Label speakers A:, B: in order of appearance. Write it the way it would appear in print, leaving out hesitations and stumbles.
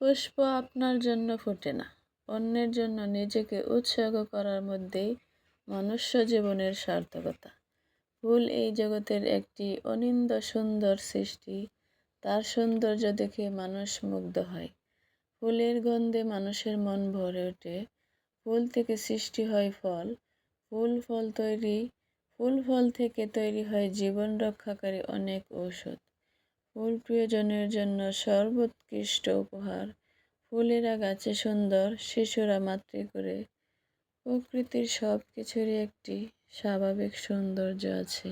A: পুষ্প আপনার জন্য ফোটে না, অন্যের জন্য নিজেকে উৎসর্গ করার মধ্যেই মনুষ্য জীবনের সার্থকতা। ফুল এই জগতের একটি অনিন্দ্য সুন্দর সৃষ্টি। তার সৌন্দর্য দেখে মানুষ মুগ্ধ হয়। ফুলের গন্ধে মানুষের মন ভরে ওঠে। ফুল থেকে সৃষ্টি হয় ফল। ফুল ফল থেকে তৈরি হয় জীবন রক্ষাকারী অনেক ঔষধ। ফুল প্রিয়জনের জন্য সর্বোৎকৃষ্ট উপহার। ফুলেরা গাছে সুন্দর, শিশুরা মাতৃ করে। প্রকৃতির সব কিছুরই একটি স্বাভাবিক সৌন্দর্য আছে।